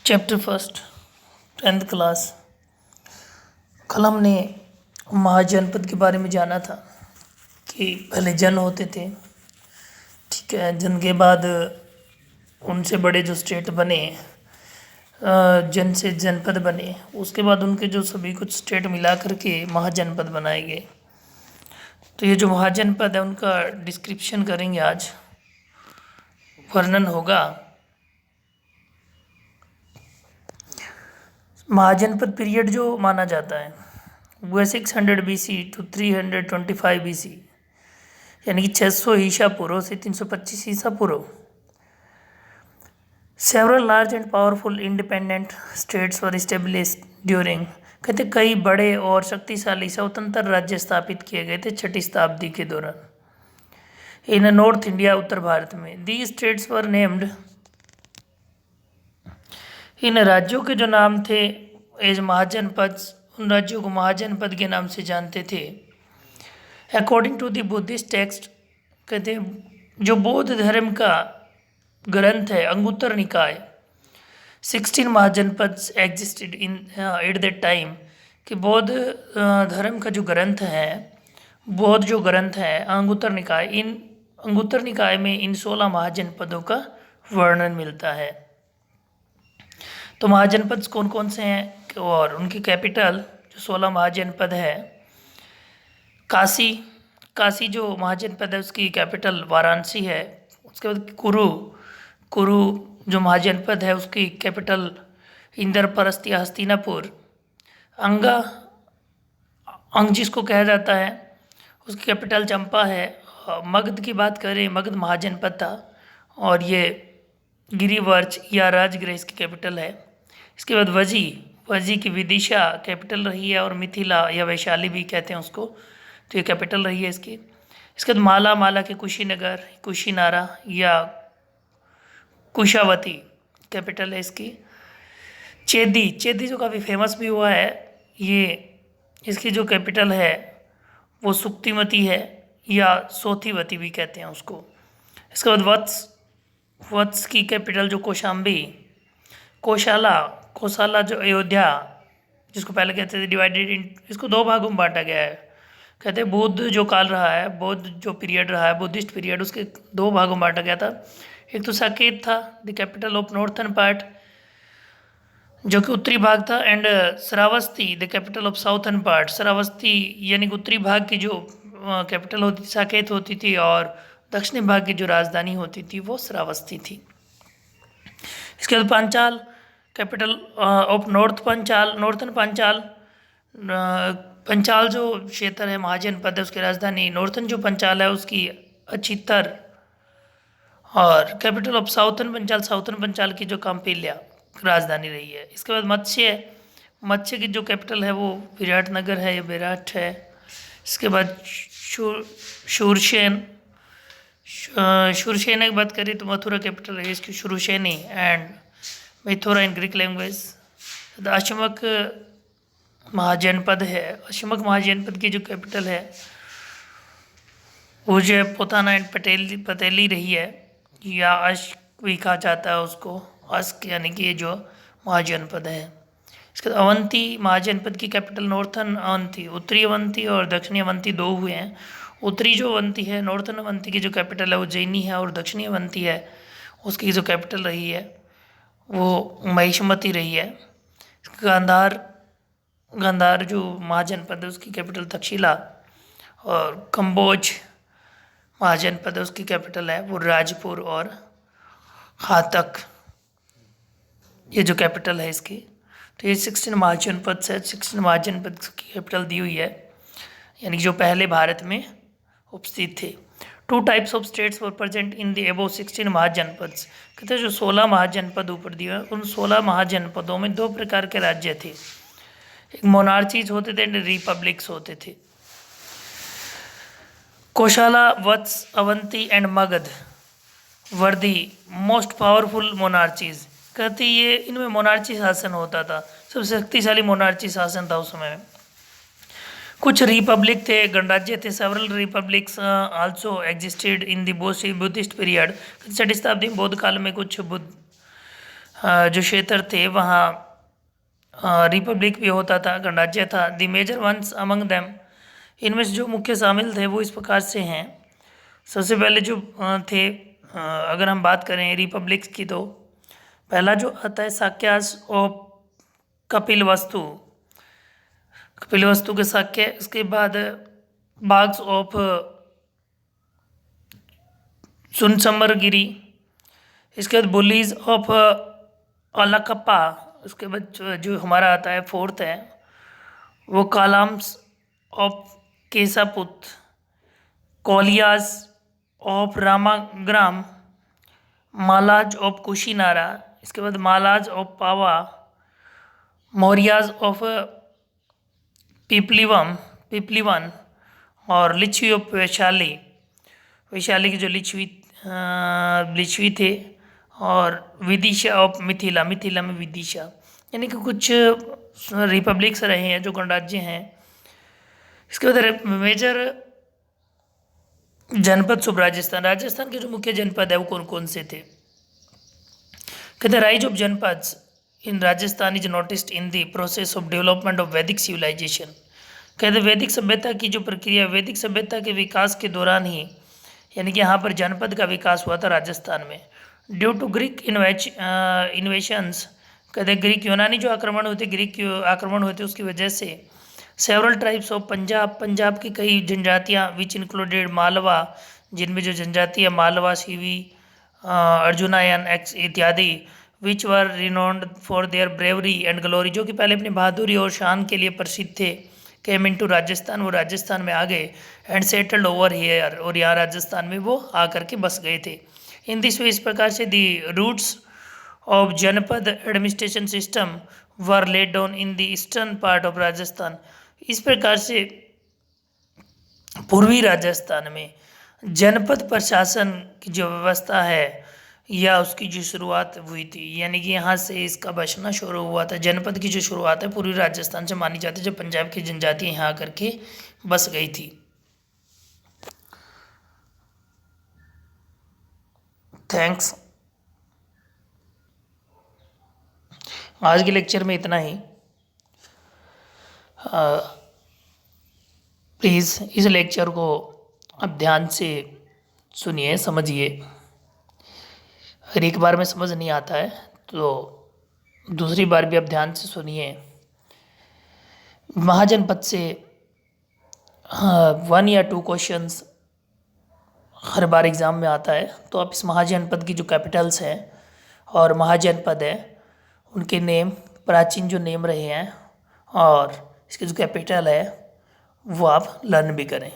Chapter first 10th class. कल हमने महाजनपद के बारे में जाना था कि पहले जन होते थे, ठीक है। जन के बाद उनसे बड़े जो स्टेट बने, जन से जनपद बने, उसके बाद उनके जो सभी कुछ स्टेट मिला करके महाजनपद बनाए गए। तो ये जो महाजनपद है उनका डिस्क्रिप्शन करेंगे आज, वर्णन होगा। महाजनपद पीरियड जो माना जाता है वो है 600 BC टू 325 BC, यानी कि 600 ईसा पूर्व से 325 ईसा पूर्व। Several large and powerful independent states were established during, कहते कई बड़े और शक्तिशाली स्वतंत्र राज्य स्थापित किए गए थे 6ठी शताब्दी के दौरान इन नॉर्थ इंडिया, उत्तर भारत में। दी स्टेट्स वर नेम्ड, इन राज्यों के जो नाम थे एज महाजनपद, उन राज्यों को महाजनपद के नाम से जानते थे। According to the Buddhist text, कहते हैं जो बौद्ध धर्म का ग्रंथ है Anguttara Nikaya, 16 mahajanapada existed in at that time, कि बौद्ध धर्म का जो ग्रंथ है, बौद्ध जो ग्रंथ है अंगुत्तर निकाय, इन अंगुत्तर निकाय में इन 16 महाजनपदों का वर्णन मिलता है। तो महाजनपद कौन कौन से हैं और उनकी कैपिटल जो 16 महाजनपद है। काशी जो महाजनपद है उसकी कैपिटल वाराणसी है। उसके बाद कुरु जो महाजनपद है उसकी कैपिटल इंद्रप्रस्थ या हस्तिनापुर। अंग जिसको कहा जाता है उसकी कैपिटल चंपा है। मगध की बात करें, मगध महाजनपद था और ये गिरिवर्च या राजगृह इसकी कैपिटल है। इसके बाद वजी की विदिशा कैपिटल रही है और मिथिला या वैशाली भी कहते हैं उसको, तो ये कैपिटल रही है इसकी। इसके बाद माला के कुशीनगर, कुशीनारा या कुशावती कैपिटल है इसकी। चेदी जो काफ़ी फेमस भी हुआ है, ये इसकी जो कैपिटल है वो सुक्तिमती है या सोथीवती भी कहते हैं उसको। इसके बाद वत्स की कैपिटल जो कौशाम्बी, कोशाला जो अयोध्या, जिसको पहले कहते थे डिवाइडेड इन, इसको 2 भागों में बांटा गया है। कहते हैं बुद्ध जो काल रहा है, बुद्ध जो पीरियड रहा है, बुद्धिस्ट पीरियड, उसके 2 भागों में बांटा गया था। एक तो साकेत था the capital of northern part, जो कि उत्तरी भाग था, and Shravasti the capital of southern part. Shravasti यानी कि उत्तरी भाग की जो कैपिटल होती थी साकेत होती थी, और दक्षिणी भाग की जो राजधानी होती थी वो श्रावस्ती थी। इसके बाद Panchal capital of northern Panchal जो क्षेत्र है महाजनपद है उसकी राजधानी, नॉर्थर्न जो पंचाल है उसकी अचित्तर, और कैपिटल ऑफ साउथर्न पंचाल की जो काम्पिल्या राजधानी रही है। इसके बाद मत्स्य की जो कैपिटल है वो विराटनगर है या विराट है। इसके बाद शूरसेन की बात करें तो मथुरा कैपिटल है इसकी शुरूशेनी एंड मिथोरा इन ग्रीक लैंग्वेज। अशमक महाजनपद है, अशमक महाजनपद की जो कैपिटल है वो जो है पोताना एंड पटेली रही है, या अश्क भी कहा जाता है उसको, अश्क यानी कि ये जो महाजनपद है। इसके बाद अवंती महाजनपद की कैपिटल नॉर्थर्न अवंती, उत्तरी अवंती और दक्षिणी अवंती 2 हुए हैं। उत्तरी जो अवंती है, नॉर्थर्न अवंती की जो कैपिटल है वो उज्जैनी है, और दक्षिणी अवंती है उसकी जो कैपिटल रही है वो महिष्मती रही है। गांधार जो महाजनपद है उसकी कैपिटल तक्षशिला, और कंबोज महाजनपद है उसकी कैपिटल है वो राजपुर और हातक, ये जो कैपिटल है इसकी। तो ये 16 महाजनपद से 16 महाजनपद की कैपिटल दी हुई है, यानी जो पहले भारत में उपस्थित थे। 2 types of states were present in the above 16 महाजनपद, कहते हैं जो 16 महाजनपद ऊपर दिए हैं उन 16 महाजनपदों में 2 प्रकार के राज्य थे। एक मोनार्चीज होते थे एंड रिपब्लिक्स होते थे। Kosala, Vatsa, Avanti and Magadha were the most powerful monarchies, कहते ये इनमें मोनार्ची शासन होता था, सबसे शक्तिशाली मोनार्ची शासन था उस समय। कुछ रिपब्लिक थे, गणराज्य थे। Several republics also existed in the Buddhist period, 6ठी शताब्दी में बौद्ध काल में कुछ जो क्षेत्र थे वहाँ रिपब्लिक भी होता था, गणराज्य था। The major ones among them, इनमें से जो मुख्य शामिल थे वो इस प्रकार से हैं। सबसे पहले जो थे, अगर हम बात करें रिपब्लिक की, तो पहला जो आता है शाक्यास ऑफ कपिलवस्तु, कपिलवस्तु के शाक्य। इसके बाद बाग्स ऑफ सुनसमरगिरी। इसके बाद बुलीज ऑफ अलकप्पा। उसके बाद जो हमारा आता है फोर्थ है वो कालाम्स of केसापुत, कोलियास of Ramagrama, मालाज of Kushinara. इसके बाद मालाज ऑफ पावा, मौर्याज ऑफ पिपलीवन और लिच्छवी ऑफ वैशाली। वैशाली के जो लिच्छवी थे, और विदिशा ऑफ मिथिला, मिथिला में विदिशा। यानी कि कुछ रिपब्लिक्स रहे हैं जो गणराज्य हैं। इसके बाद मेजर जनपद सब राजस्थान, राजस्थान के जो मुख्य जनपद है वो कौन कौन से थे। कहते rise of janapadas in Rajasthan is noticed in the process of development of Vedic civilisation. कहते वैदिक सभ्यता की जो प्रक्रिया, वैदिक सभ्यता के विकास के दौरान ही, यानी कि यहाँ पर जनपद का विकास हुआ था राजस्थान में। ड्यू टू ग्रीक इन्वेशंस, कहते ग्रीक यूनानी जो आक्रमण हुए थे, ग्रीक आक्रमण हुए थे, उसकी वजह से several tribes of Punjab, Punjab की कई जनजातियाँ, विच इंक्लूडेड मालवा, जिनमें जो जनजातियाँ मालवा, सीवी, अर्जुनायन एक्स इत्यादि, which were renowned for their bravery and glory, जो कि पहले अपनी बहादुरी और शान के लिए प्रसिद्ध थे, केम इन टू राजस्थान, वो राजस्थान में आ गए। एंड सेटल्ड ओवर हियर, और यहाँ राजस्थान में वो आकर के बस गए थे। इन दिस वे, इस प्रकार से दी रूट्स ऑफ जनपद administration system were laid down in the eastern part of Rajasthan. इस प्रकार से पूर्वी राजस्थान में जनपद प्रशासन की जो व्यवस्था है या उसकी जो शुरुआत हुई थी, यानी कि यहाँ से इसका बसना शुरू हुआ था। जनपद की जो शुरुआत है पूर्वी राजस्थान से मानी जाती है, जब पंजाब की जनजातियाँ यहाँ आकर के बस गई थी। थैंक्स। आज के लेक्चर में इतना ही। प्लीज़ इस लेक्चर को अब ध्यान से सुनिए, समझिए। अगर एक बार में समझ नहीं आता है तो दूसरी बार भी आप ध्यान से सुनिए। महाजनपद से 1 या 2 क्वेश्चंस हर बार एग्ज़ाम में आता है, तो आप इस महाजनपद की जो कैपिटल्स हैं और महाजनपद है उनके नेम, प्राचीन जो नेम रहे हैं और इसके जो कैपिटल है वो आप लर्न भी करें।